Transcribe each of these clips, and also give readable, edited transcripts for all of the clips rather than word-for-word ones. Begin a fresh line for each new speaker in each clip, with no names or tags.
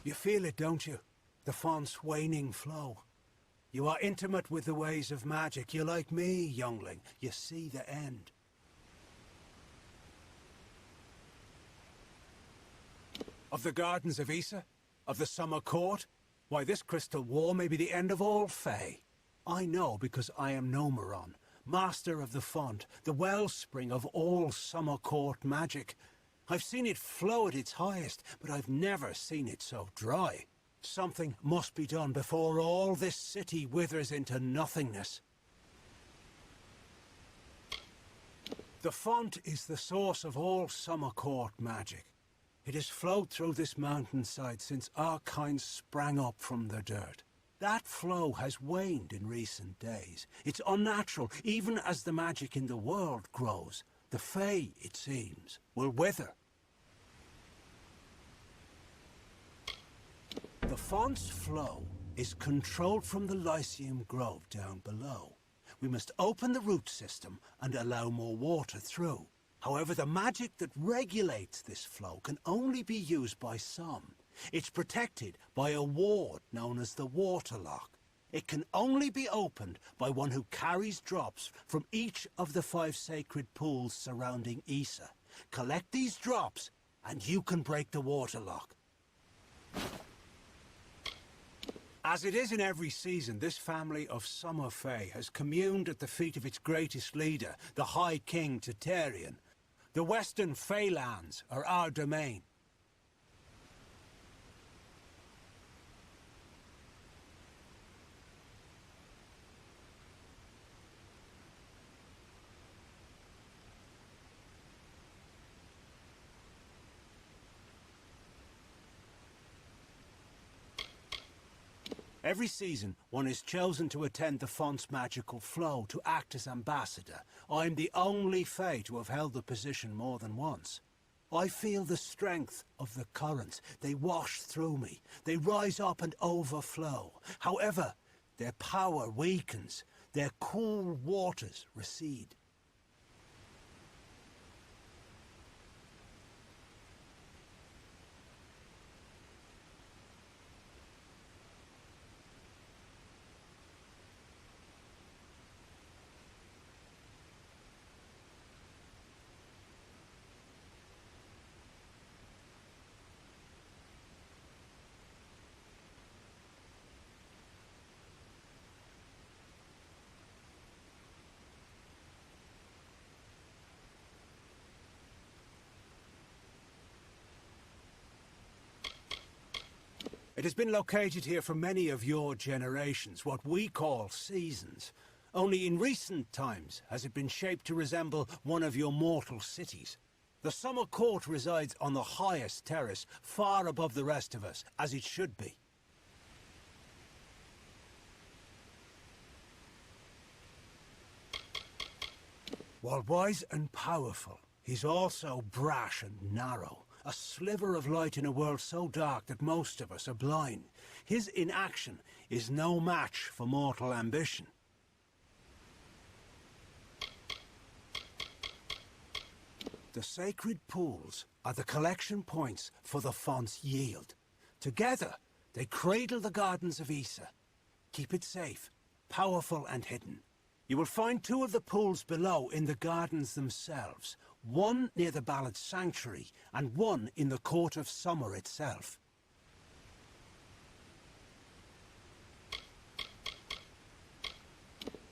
You feel it, don't you? The font's waning flow. You are intimate with the ways of magic. You're like me, youngling. You see the end. Of the gardens of Issa? Of the summer court? Why, this crystal war may be the end of all Fae. I know because I am Nomeron, master of the font, the wellspring of all summer court magic. I've seen it flow at its highest, but I've never seen it so dry. Something must be done before all this city withers into nothingness. The font is the source of all summer court magic. It has flowed through this mountainside since our kind sprang up from the dirt. That flow has waned in recent days. It's unnatural, even as the magic in the world grows. The Fae, it seems, will wither. The font's flow is controlled from the Lyceum Grove down below. We must open the root system and allow more water through. However, the magic that regulates this flow can only be used by some. It's protected by a ward known as the Waterlock. It can only be opened by one who carries drops from each of the 5 sacred pools surrounding Issa. Collect these drops, and you can break the Waterlock. As it is in every season, this family of Summer Fae has communed at the feet of its greatest leader, the High King Tatarian. The Western Faelands are our domain. Every season, one is chosen to attend the font's magical flow, to act as ambassador. I'm the only Fae to have held the position more than once. I feel the strength of the currents. They wash through me. They rise up and overflow. However, their power weakens. Their cool waters recede. It has been located here for many of your generations, what we call seasons. Only in recent times has it been shaped to resemble one of your mortal cities. The Summer Court resides on the highest terrace, far above the rest of us, as it should be. While wise and powerful, he's also brash and narrow. A sliver of light in a world so dark that most of us are blind. His inaction is no match for mortal ambition. The sacred pools are the collection points for the font's yield. Together, they cradle the gardens of Issa. Keep it safe, powerful and hidden. You will find 2 of the pools below in the gardens themselves. One near the Ballad's Sanctuary, and one in the Court of Summer itself.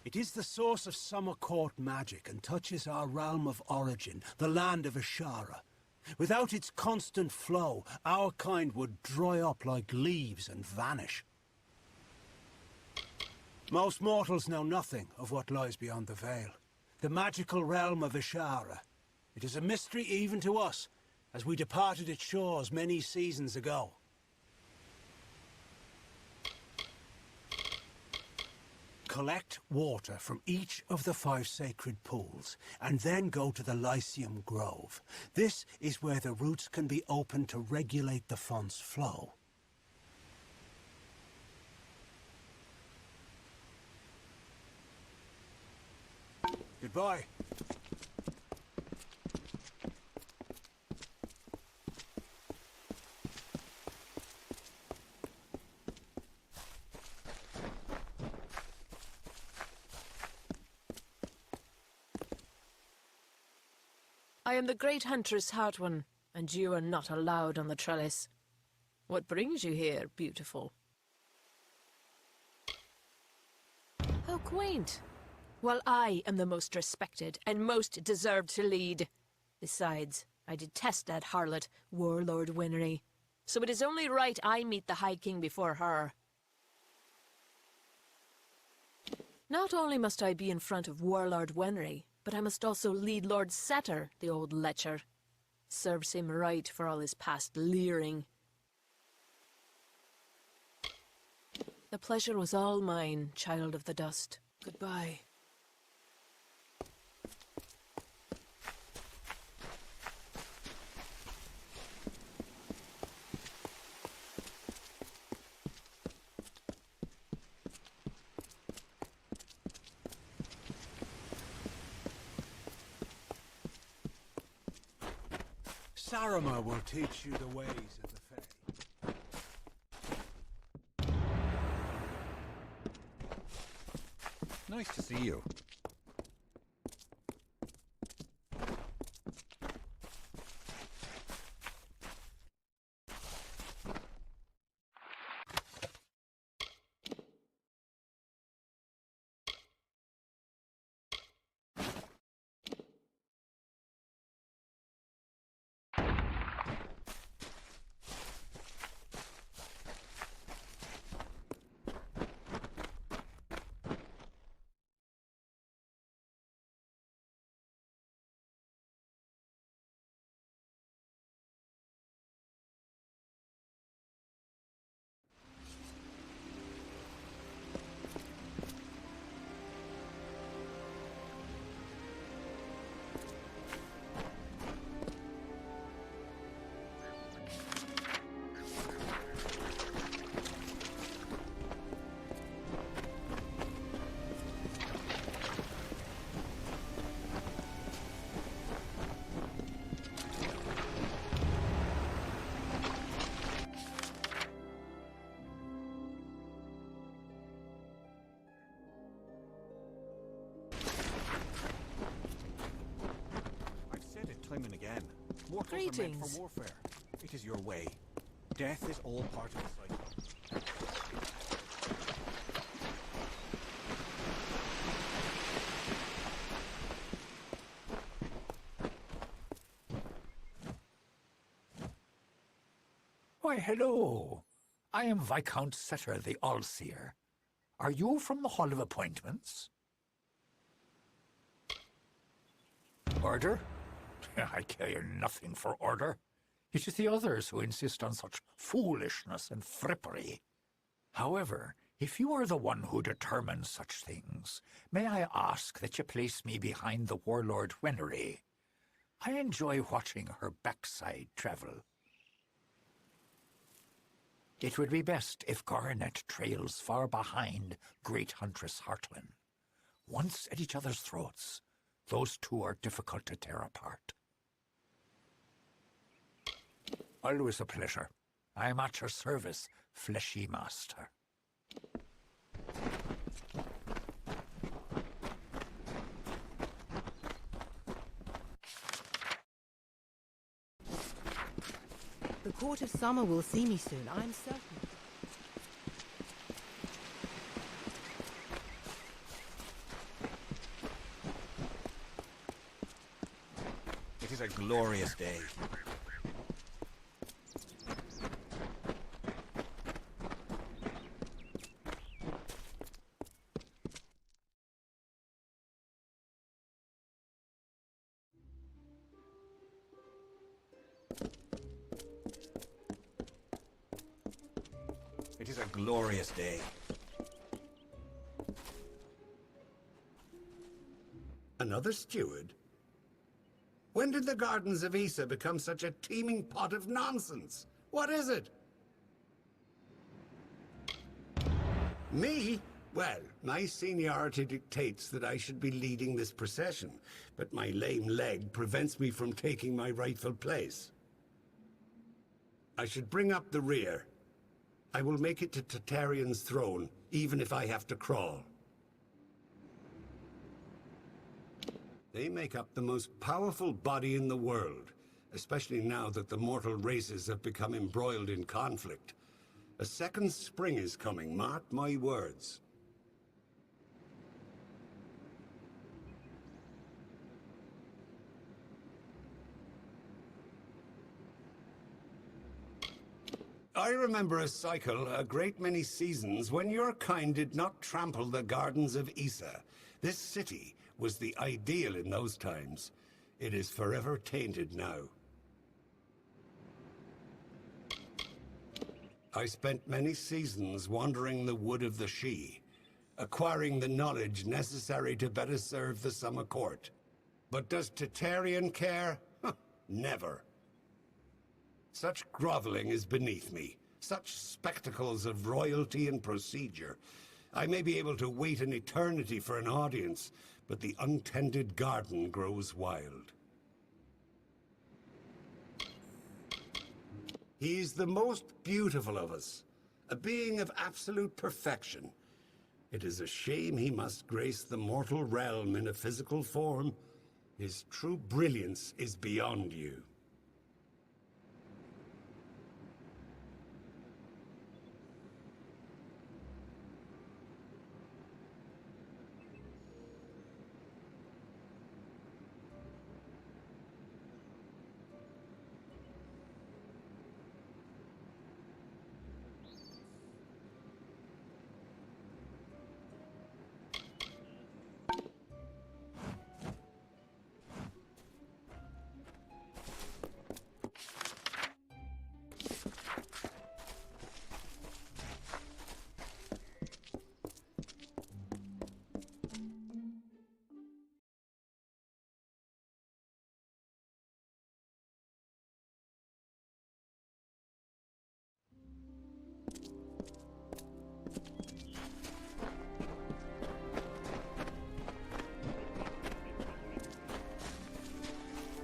It is the source of Summer Court magic and touches our realm of origin, the land of Ashara. Without its constant flow, our kind would dry up like leaves and vanish. Most mortals know nothing of what lies beyond the veil. The magical realm of Ashara. It is a mystery even to us, as we departed its shores many seasons ago. Collect water from each of the 5 sacred pools, and then go to the Lyceum Grove. This is where the roots can be opened to regulate the font's flow. Goodbye.
I am the great huntress Hartwin, and you are not allowed on the trellis. What brings you here, beautiful? How quaint. Well, I am the most respected and most deserved to lead. Besides, I detest that harlot, Warlord Winry. So it is only right I meet the High King before her. Not only must I be in front of Warlord Winry, but I must also lead Lord Setter, the old lecher. Serves him right for all his past leering. The pleasure was all mine, child of the dust. Goodbye.
Saruman will teach you the ways of the Fae.
Nice to see you. Time and again. Mortals are meant
Greetings.
for warfare. It is your way. Death is all part of the cycle.
Why, hello. I am Viscount Setter the Allseer. Are you from the Hall of Appointments? Order? I care nothing for order. It is the others who insist on such foolishness and frippery. However, if you are the one who determines such things, may I ask that you place me behind the Warlord Winry? I enjoy watching her backside travel. It would be best if Garnet trails far behind Great Huntress Hartwin. Once at each other's throats, those two are difficult to tear apart. Always a pleasure. I am at your service, fleshy master.
The Court of Summer will see me soon, I'm certain.
It is a glorious day. It is a glorious day.
Another steward? When did the Gardens of Issa become such a teeming pot of nonsense? What is it? Me? Well, my seniority dictates that I should be leading this procession, but my lame leg prevents me from taking my rightful place. I should bring up the rear. I will make it to Tartarean's throne, even if I have to crawl. They make up the most powerful body in the world, especially now that the mortal races have become embroiled in conflict. A second spring is coming, mark my words. I remember a cycle, a great many seasons, when your kind did not trample the gardens of Issa. This city was the ideal in those times. It is forever tainted now. I spent many seasons wandering the wood of the She, acquiring the knowledge necessary to better serve the Summer Court. But does Tatarian care? Never. Such groveling is beneath me. Such spectacles of royalty and procedure. I may be able to wait an eternity for an audience, but the untended garden grows wild. He's the most beautiful of us, a being of absolute perfection. It is a shame he must grace the mortal realm in a physical form. His true brilliance is beyond you.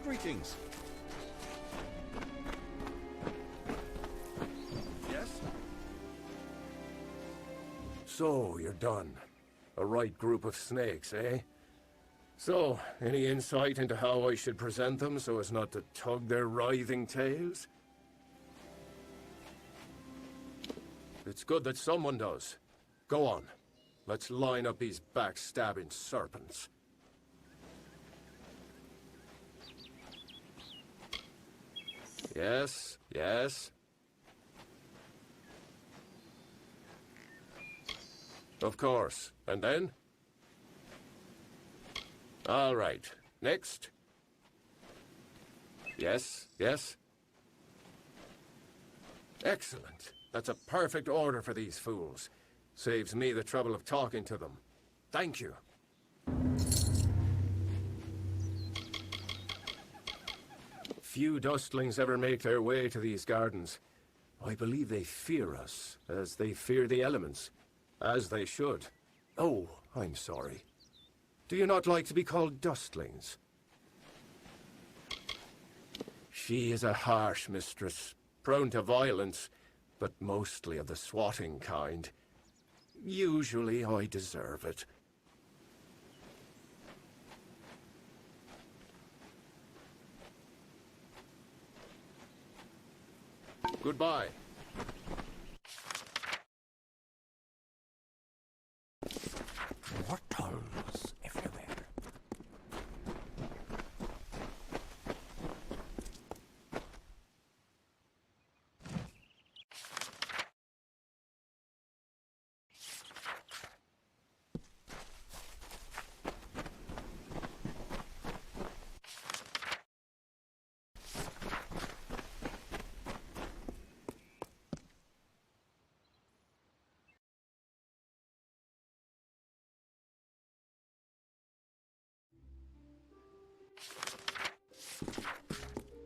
Greetings. Yes?
So, you're done. A right group of snakes, eh? So, any insight into how I should present them so as not to tug their writhing tails? It's good that someone does. Go on. Let's line up these backstabbing serpents. Yes, yes. Of course. And then? All right. Next. Yes, yes. Excellent. That's a perfect order for these fools. Saves me the trouble of talking to them. Thank you. Few dustlings ever make their way to these gardens. I believe they fear us, as they fear the elements. As they should. Oh, I'm sorry. Do you not like to be called dustlings? She is a harsh mistress, prone to violence, but mostly of the swatting kind. Usually I deserve it. Goodbye.
Mortals everywhere.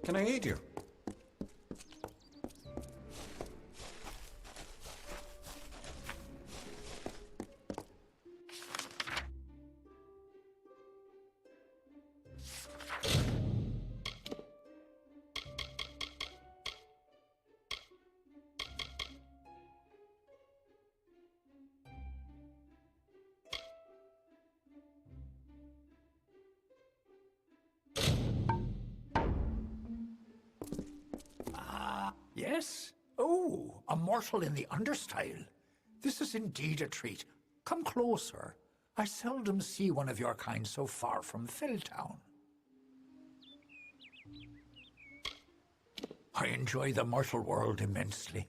Can I aid you?
yes? Oh, a mortal in the understyle. This is indeed a treat. Come closer. I seldom see one of your kind so far from Felltown. I enjoy the mortal world immensely.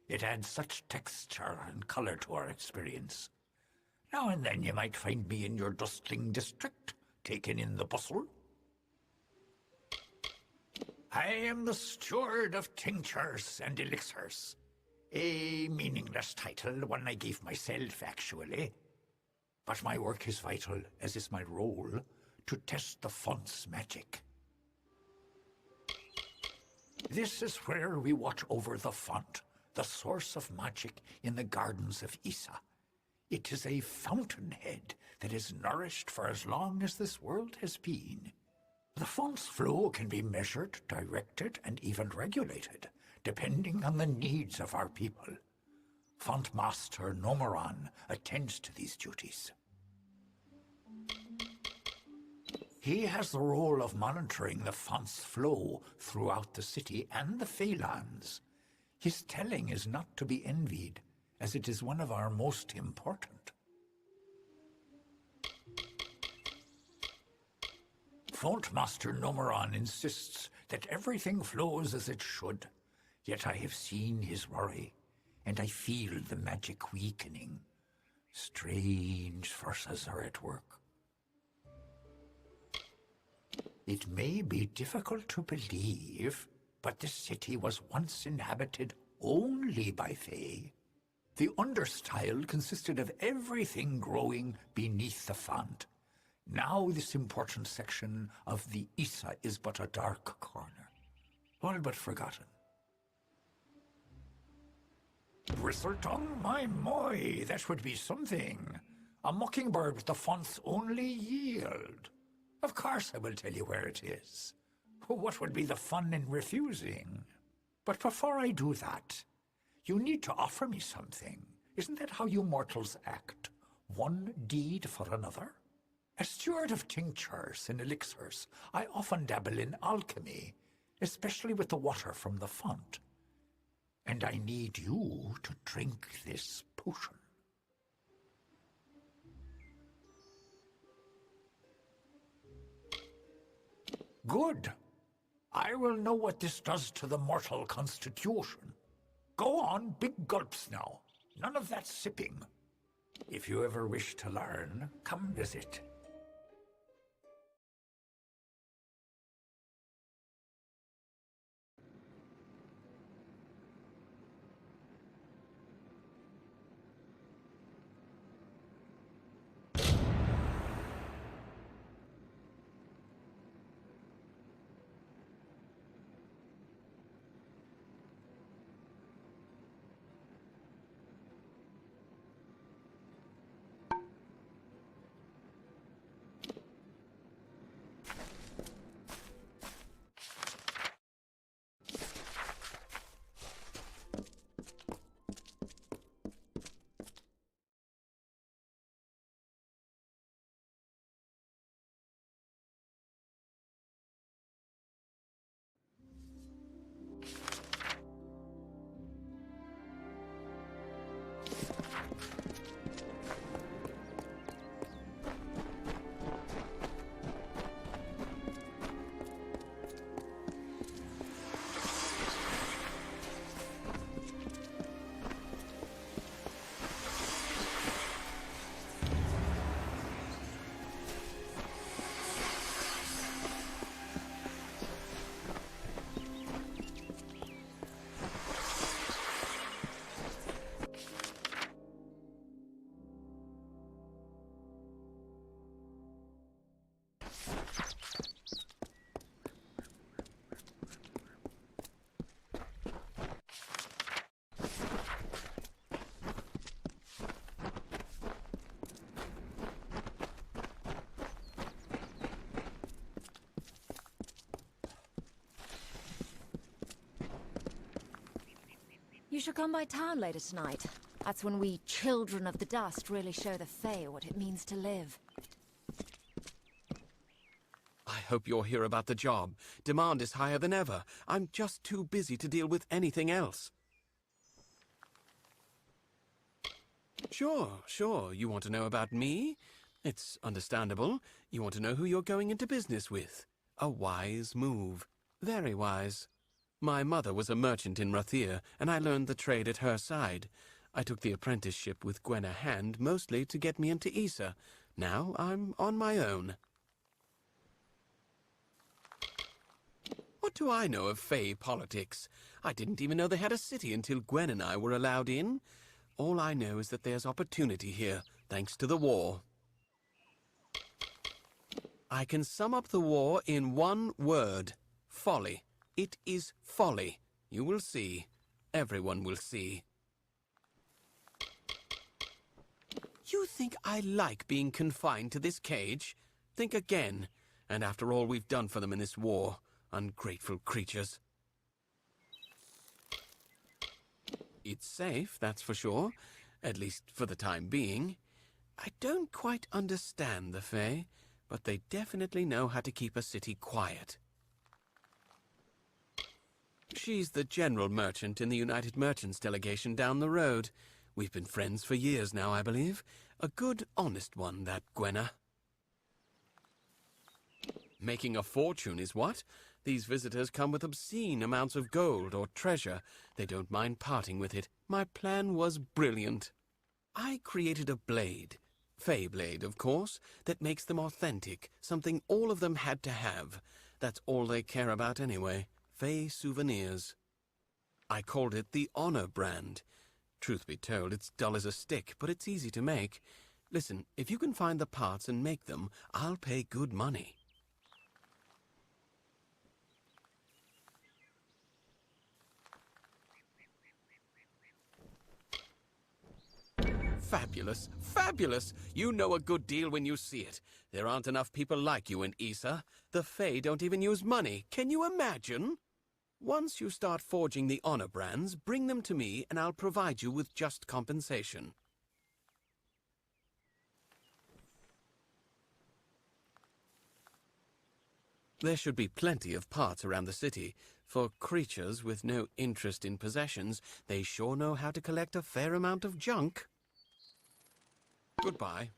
It adds such texture and color to our experience. Now and then you might find me in your dustling district, taking in the bustle. I am the steward of tinctures and elixirs. A meaningless title, one I gave myself, actually. But my work is vital, as is my role, to test the font's magic. This is where we watch over the font, the source of magic in the gardens of Issa. It is a fountainhead that is nourished for as long as this world has been. The font's flow can be measured, directed, and even regulated, depending on the needs of our people. Font Master Nomoran attends to these duties. He has the role of monitoring the font's flow throughout the city and the Phalanx. His telling is not to be envied, as it is one of our most important. Font Master Nomoran insists that everything flows as it should, yet I have seen his worry, and I feel the magic weakening. Strange forces are at work. It may be difficult to believe, but the city was once inhabited only by Fae. The understyle consisted of everything growing beneath the font. Now this important section of the Issa is but a dark corner, all but forgotten. Bristletongue, my moy, that would be something. A mockingbird with the font's only yield. Of course I will tell you where it is. What would be the fun in refusing? But before I do that, you need to offer me something. Isn't that how you mortals act? One deed for another? As steward of tinctures and elixirs, I often dabble in alchemy, especially with the water from the font. And I need you to drink this potion. Good. I will know what this does to the mortal constitution. Go on, big gulps now. None of that sipping. If you ever wish to learn, come visit.
You should come by town later tonight. That's when we children of the dust really show the Fae what it means to live.
I
hope you're here about the job. Demand is higher than ever. I'm just too busy to deal with anything else. Sure. You want to know about me? It's understandable. You want to know who you're going into business with. A wise move. Very wise. My mother was a merchant in Rathir, and I learned the trade at her side. I took the apprenticeship with Gwenna Hand mostly to get me into Issa. Now I'm on my own. What do I know of Fey politics? I didn't even know they had a city until Gwen and I were allowed in. All I know is that there's opportunity here, thanks to the war. I can sum up the war in one word. Folly. It is folly. You will see. Everyone will see. You think I like being confined to this cage? Think again. And after all we've done for them in this war, ungrateful creatures. It's safe, that's for sure. At least for the time being. I don't quite understand the Fae, but they definitely know how to keep a city quiet. She's the general merchant in the United Merchants delegation down the road. We've been friends for years now, I believe. A good, honest one, that Gwenna. Making a fortune is what? These visitors come with obscene amounts of gold or treasure. They don't mind parting with it. My plan was brilliant. I created a blade. Fey blade, of course, that makes them authentic, something all of them had to have. That's all they care about anyway. Fey souvenirs. I called it the Honor brand. Truth be told, it's dull as a stick, but it's easy to make. Listen, if you can find the parts and make them, I'll pay good money. Fabulous, fabulous! You know a good deal when you see it. There aren't enough people like you in Issa. The Fae don't even use money. Can you imagine? Once you start forging the Honor brands, bring them to me and I'll provide you with just compensation. There should be plenty of parts around the city. For creatures with no interest in possessions, they sure know how to collect a fair amount of junk. Goodbye.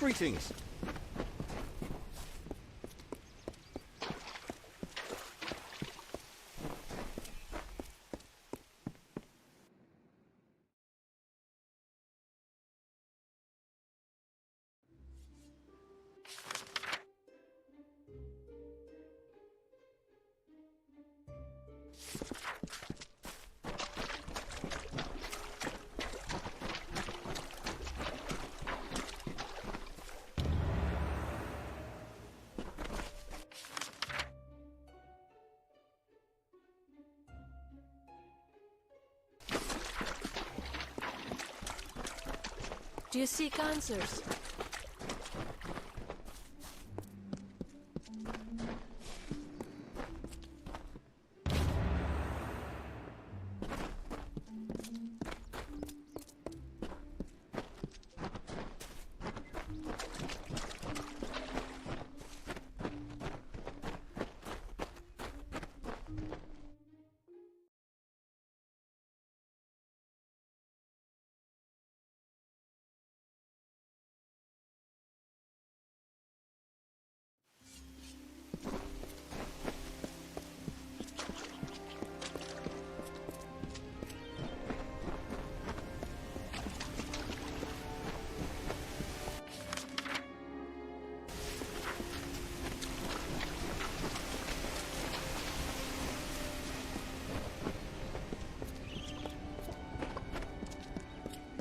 Greetings.
Do you seek answers?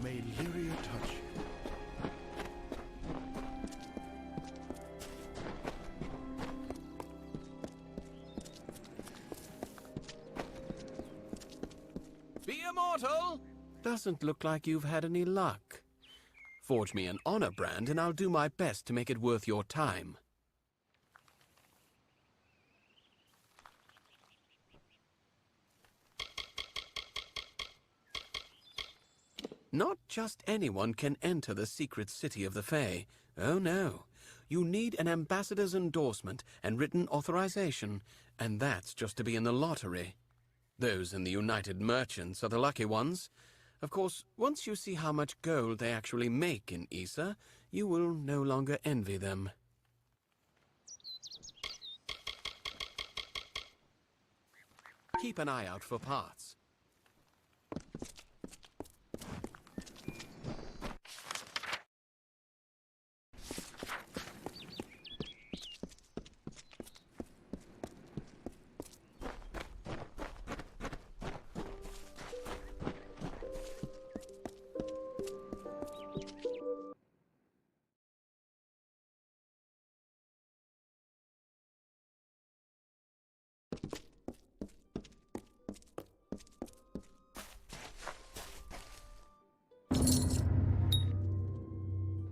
May Lyria touch you.
Be immortal! Doesn't look like you've had any luck. Forge me an honor brand and I'll do my best to make it worth your time. Not just anyone can enter the secret city of the Fae. Oh no. You need an ambassador's endorsement and written authorization, and that's just to be in the lottery. Those in the United Merchants are the lucky ones. Of course, once you see how much gold they actually make in Issa, you will no longer envy them. Keep an eye out for parts.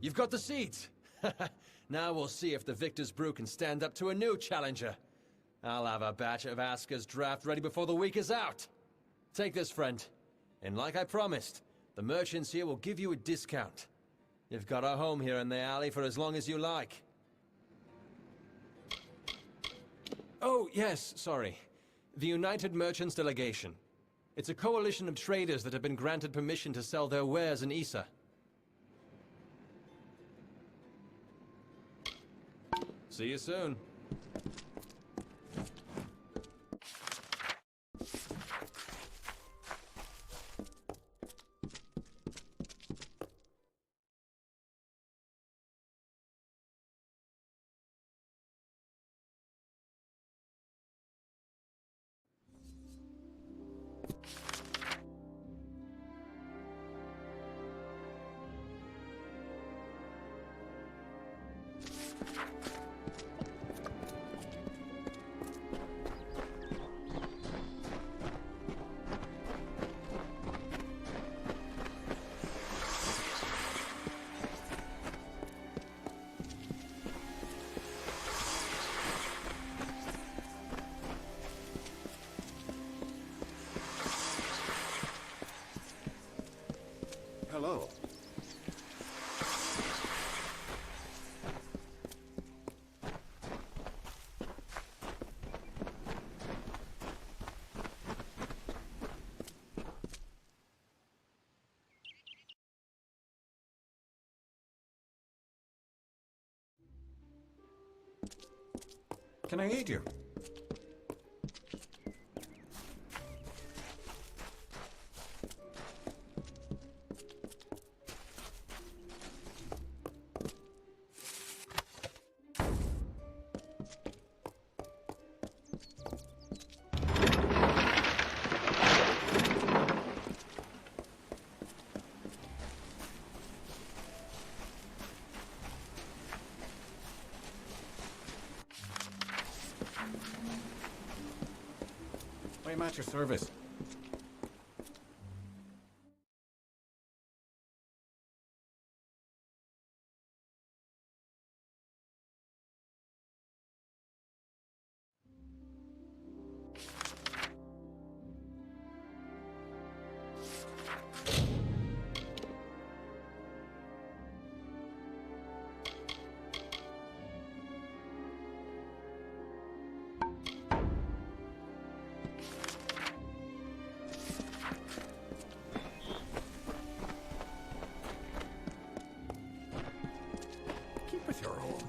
You've got the seeds! Now we'll see if the Victor's Brew can stand up to a new challenger. I'll have a batch of Asker's draft ready before the week is out. Take this, friend. And like I promised, the merchants here will give you a discount. You've got a home here in the alley for as long as you like. Oh, yes, sorry. The United Merchants Delegation. It's a coalition of traders that have been granted permission to sell their wares in Issa. See you soon.
Can I aid you? I am at your service.
Keep with your own.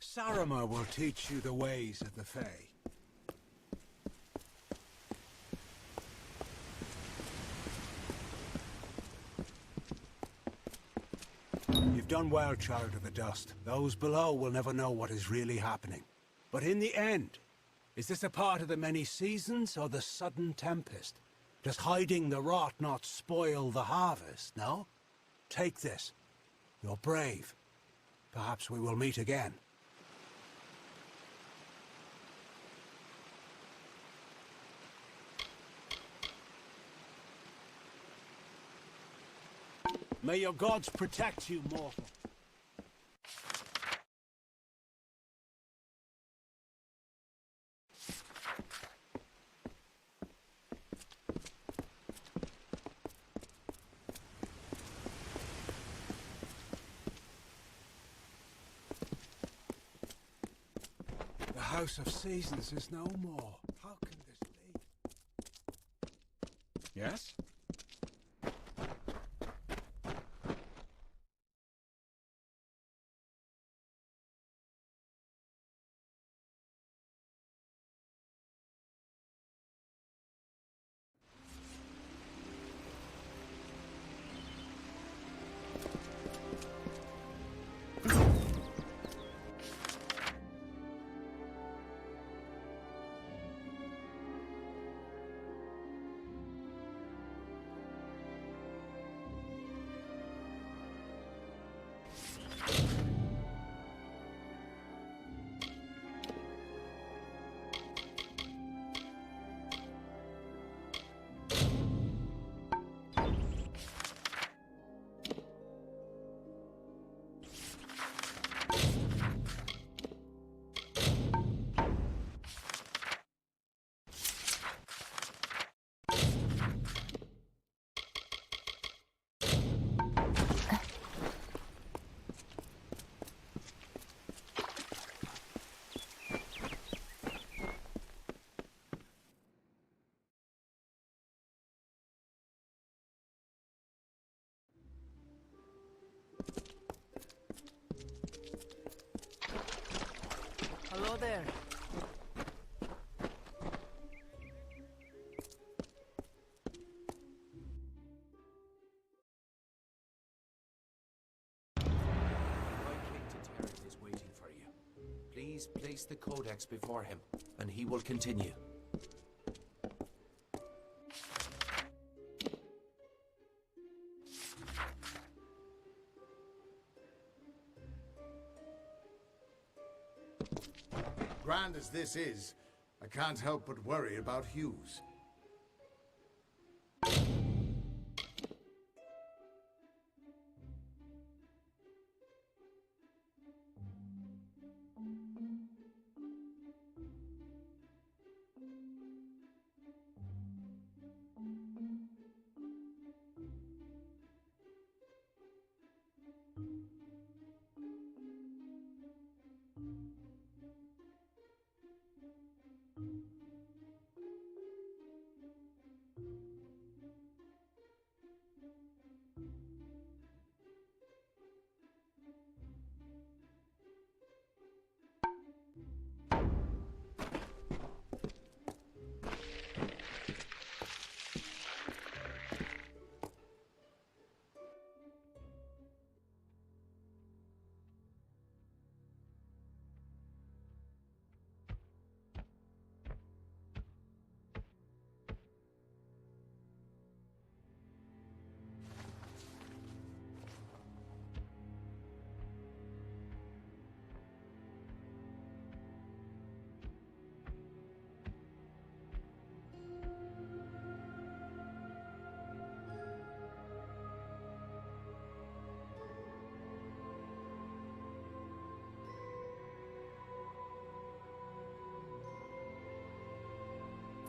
Sarama will teach you the ways of the Fae. You've done well, Child of the Dust. Those below will never know what is really happening. But in the end, is this a part of the many seasons or the sudden tempest? Does hiding the rot not spoil the harvest, no? Take this. You're brave. Perhaps we will meet again. May your gods protect you, mortal. The House of Seasons is no more. How can this be?
Yes?
Hello there.
Please place the codex before him, and he will continue.
Grand as this is, I can't help but worry about Hughes.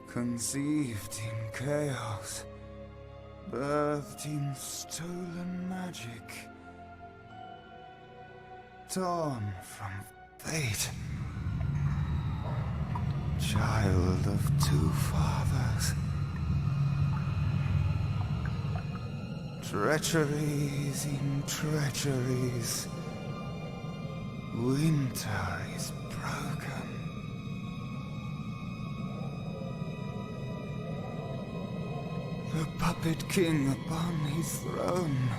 Conceived in chaos, birthed in stolen magic, torn from fate, child of two fathers. Treacheries in treacheries, winter is broken. The puppet king upon his throne,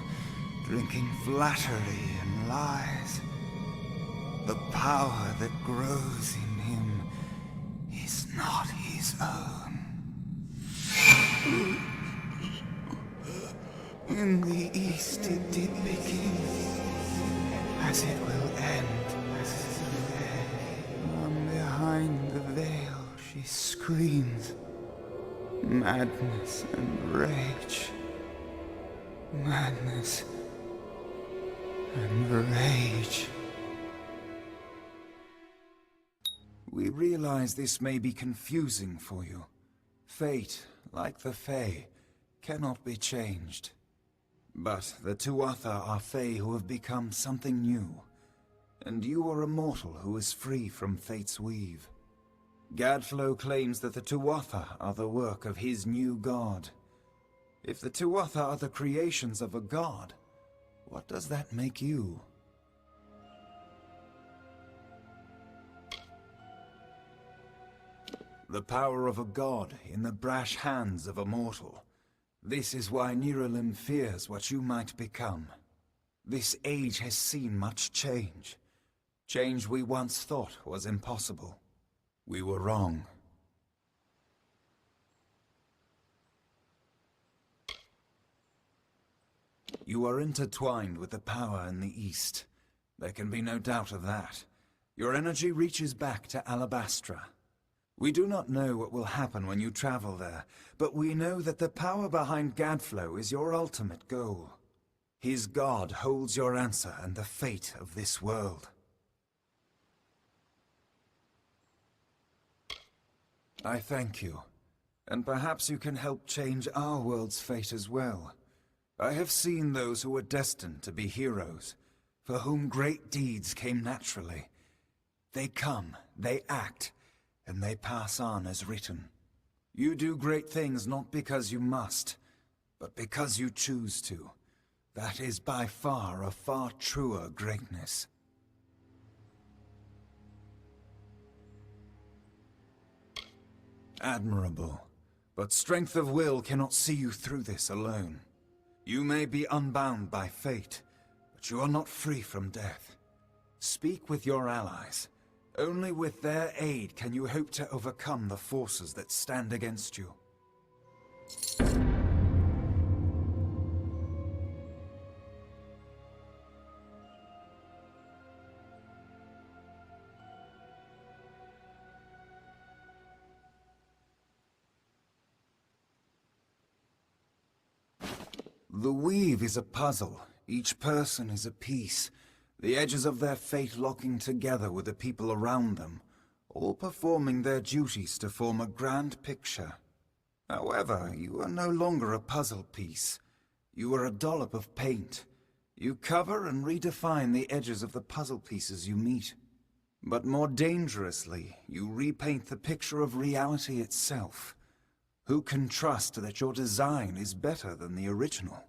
drinking flattery and lies. The power that grows in him is not his own. In the east it did begin, as it will end. From behind the veil she screams. Madness and rage. Madness and rage.
We realize this may be confusing for you. Fate, like the Fae, cannot be changed. But the Tuatha are Fae who have become something new. And you are a mortal who is free from Fate's weave. Gadflow claims that the Tuatha are the work of his new god. If the Tuatha are the creations of a god, what does that make you? The power of a god in the brash hands of a mortal. This is why Niralim fears what you might become. This age has seen much change. Change we once thought was impossible. We were wrong. You are intertwined with the power in the East. There can be no doubt of that. Your energy reaches back to Alabastra. We do not know what will happen when you travel there, but we know that the power behind Gadflow is your ultimate goal. His god holds your answer and the fate of this world. I thank you, and perhaps you can help change our world's fate as well. I have seen those who were destined to be heroes, for whom great deeds came naturally. They come, they act, and they pass on as written. You do great things not because you must, but because you choose to. That is by far a far truer greatness. Admirable, but strength of will cannot see you through this alone. You may be unbound by fate, but you are not free from death. Speak with your allies. Only with their aid can you hope to overcome the forces that stand against you. The weave is a puzzle. Each person is a piece, the edges of their fate locking together with the people around them, all performing their duties to form a grand picture. However, you are no longer a puzzle piece. You are a dollop of paint. You cover and redefine the edges of the puzzle pieces you meet. But more dangerously, you repaint the picture of reality itself. Who can trust that your design is better than the original?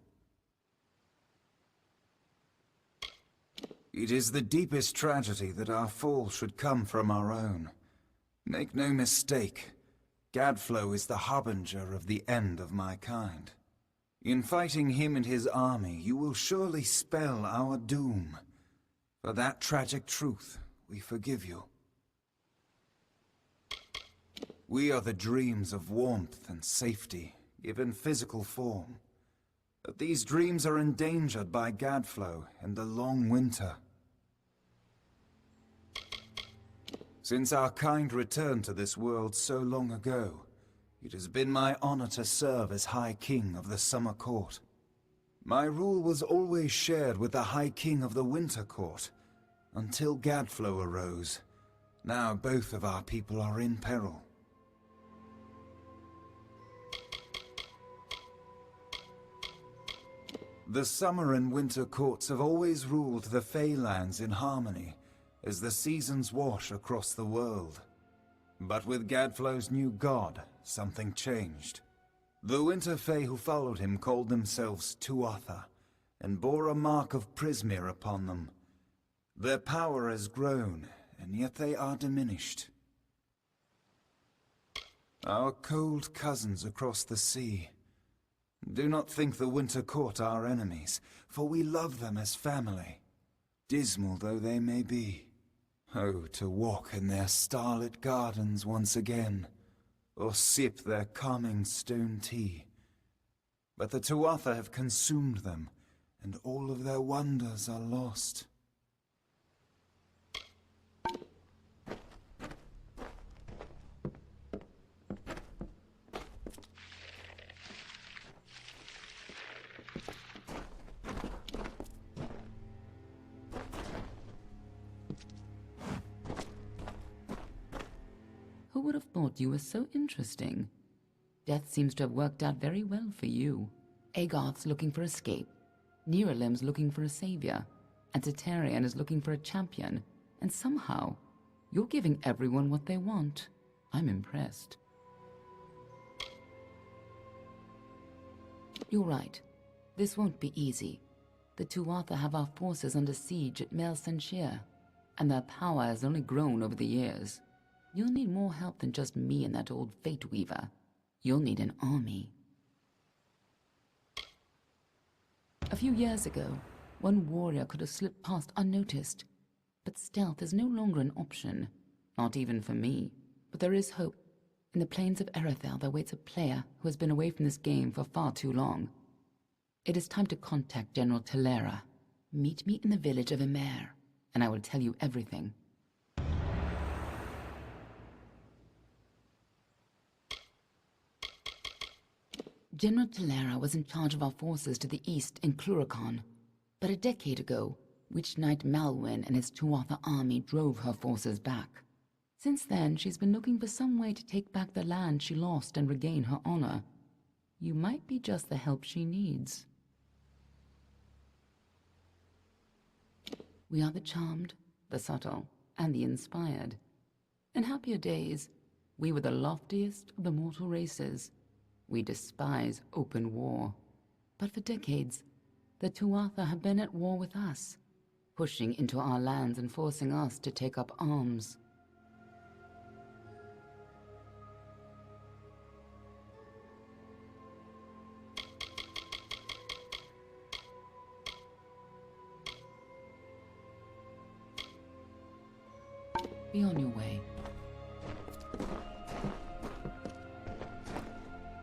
It is the deepest tragedy that our fall should come from our own. Make no mistake, Gadflow is the harbinger of the end of my kind. In fighting him and his army, you will surely spell our doom. For that tragic truth, we forgive you. We are the dreams of warmth and safety, given physical form. But these dreams are endangered by Gadflow and the long winter. Since our kind returned to this world so long ago, it has been my honor to serve as High King of the Summer Court. My rule was always shared with the High King of the Winter Court, until Gadflow arose. Now both of our people are in peril. The Summer and Winter Courts have always ruled the Feylands in harmony, as the seasons wash across the world. But with Gadflow's new god, something changed. The Winter Fey who followed him called themselves Tuatha, and bore a mark of Prismir upon them. Their power has grown, and yet they are diminished. Our cold cousins across the sea. Do not think the Winter Court our enemies, for we love them as family, dismal though they may be. Oh, to walk in their starlit gardens once again, or sip their calming stone tea. But the Tuatha have consumed them, and all of their wonders are lost.
Who would have thought you were so interesting? Death seems to have worked out very well for you. Agarth's looking for escape, Neuralim's looking for a savior, and Titarian is looking for a champion, and somehow, you're giving everyone what they want. I'm impressed. You're right. This won't be easy. The Tuatha have our forces under siege at Mel Senshir, and their power has only grown over the years. You'll need more help than just me and that old Fate Weaver. You'll need an army. A few years ago, one warrior could have slipped past unnoticed, but stealth is no longer an option. Not even for me. But there is hope. In the plains of Erethel there waits a player who has been away from this game for far too long. It is time to contact General Telera. Meet me in the village of Emer, and I will tell you everything. General Telera was in charge of our forces to the east in Cluracan. But a decade ago, Witch Knight Malwyn and his Tuatha army drove her forces back. Since then, she's been looking for some way to take back the land she lost and regain her honor. You might be just the help she needs. We are the charmed, the subtle, and the inspired. In happier days, we were the loftiest of the mortal races. We despise open war. But for decades, the Tuatha have been at war with us, pushing into our lands and forcing us to take up arms. Be on your way.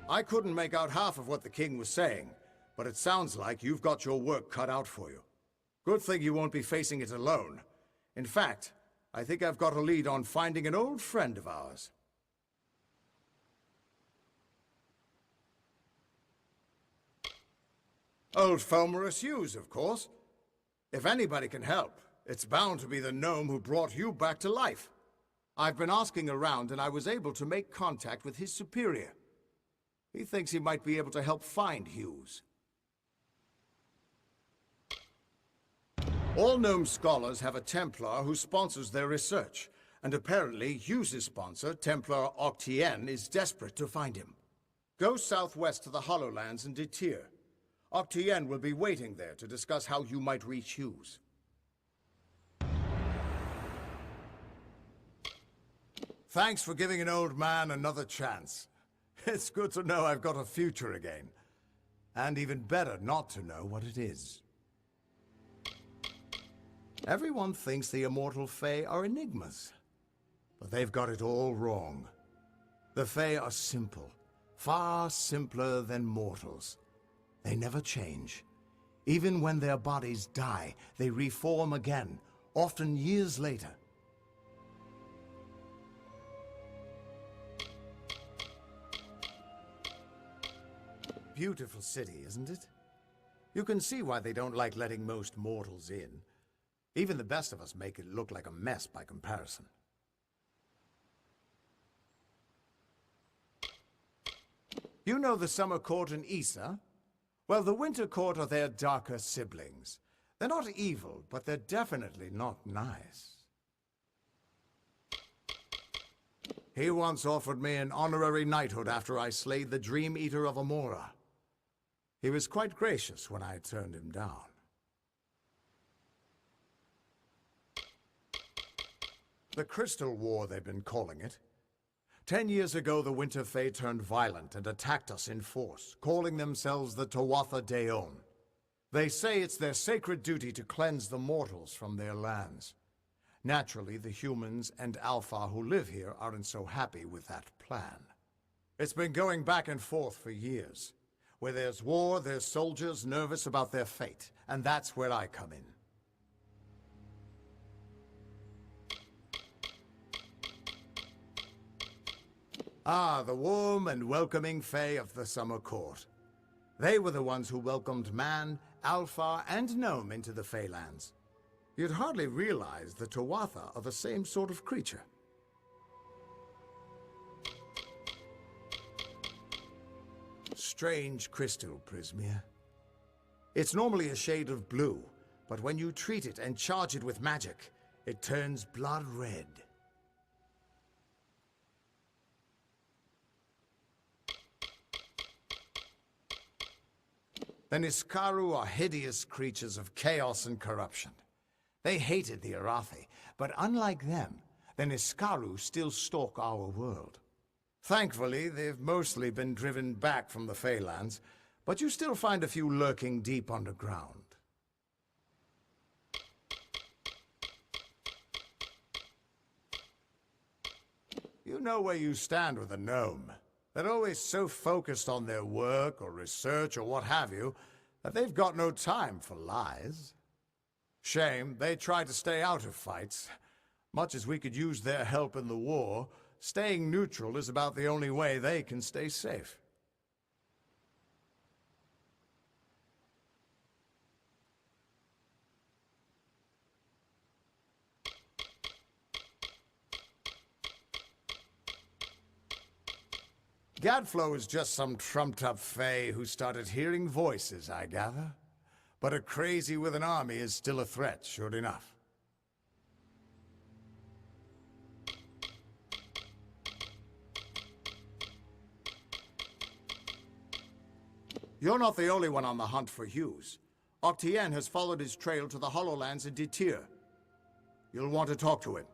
I couldn't make out half of what the king was saying, but it sounds like you've got your work cut out for you. Good thing you won't be facing it alone. In fact, I think I've got a lead on finding an old friend of ours. Old Fomorus Hughes, of course. If anybody can help, it's bound to be the gnome who brought you back to life. I've been asking around, and I was able to make contact with his superior. He thinks he might be able to help find Hughes. All gnome scholars have a Templar who sponsors their research, and apparently Hughes' sponsor, Templar Octien, is desperate to find him. Go southwest to the Hollowlands and Detir. Octien will be waiting there to discuss how you might reach Hughes. Thanks for giving an old man another chance. It's good to know I've got a future again. And even better not to know what it is. Everyone thinks the immortal Fae are enigmas. But they've got it all wrong. The Fae are simple. Far simpler than mortals. They never change. Even when their bodies die, they reform again, often years later. Beautiful city, isn't it? You can see why they don't like letting most mortals in. Even the best of us make it look like a mess by comparison. You know the Summer Court and Issa? Well, the Winter Court are their darker siblings. They're not evil, but they're definitely not nice. He once offered me an honorary knighthood after I slayed the Dream Eater of Amora. He was quite gracious when I turned him down. The Crystal War, they've been calling it. 10 years ago, the Winter Fae turned violent and attacked us in force, calling themselves the Tuatha Daon. They say it's their sacred duty to cleanse the mortals from their lands. Naturally, the humans and Alpha who live here aren't so happy with that plan. It's been going back and forth for years. Where there's war, there's soldiers nervous about their fate, and that's where I come in. Ah, the warm and welcoming Fae of the Summer Court. They were the ones who welcomed man, Alpha, and Gnome into the Faelands. You'd hardly realize the Tuatha are the same sort of creature. Strange crystal, Prismia. It's normally a shade of blue, but when you treat it and charge it with magic, it turns blood red. The Niskaru are hideous creatures of chaos and corruption. They hated the Arathi, but unlike them, the Niskaru still stalk our world. Thankfully, they've mostly been driven back from the Faelands, but you still find a few lurking deep underground. You know where you stand with a gnome. They're always so focused on their work or research or what have you, that they've got no time for lies. Shame, they try to stay out of fights. Much as we could use their help in the war, staying neutral is about the only way they can stay safe. Gadflow is just some trumped-up Fae who started hearing voices, I gather. But a crazy with an army is still a threat, sure enough. You're not the only one on the hunt for Hughes. Octien has followed his trail to the Hollowlands in Detir. You'll want to talk to him.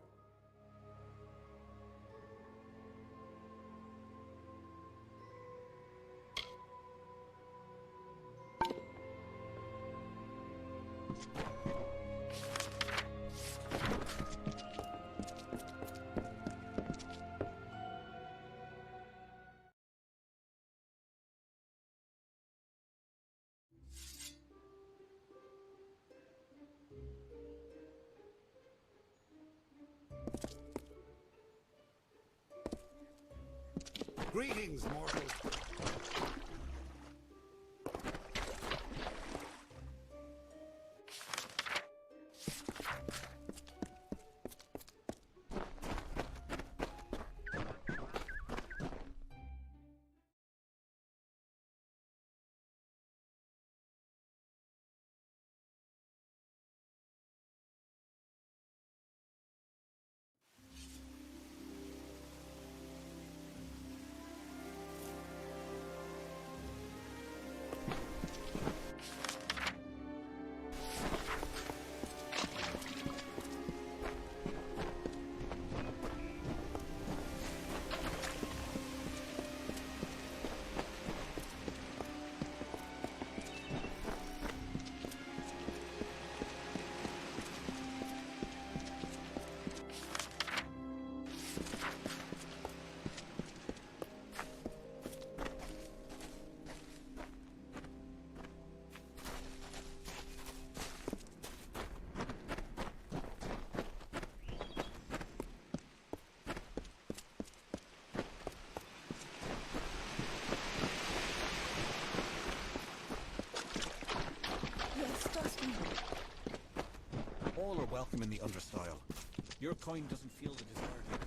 Greetings, mortals.
All are welcome in the Understyle. Your kind doesn't feel the desire to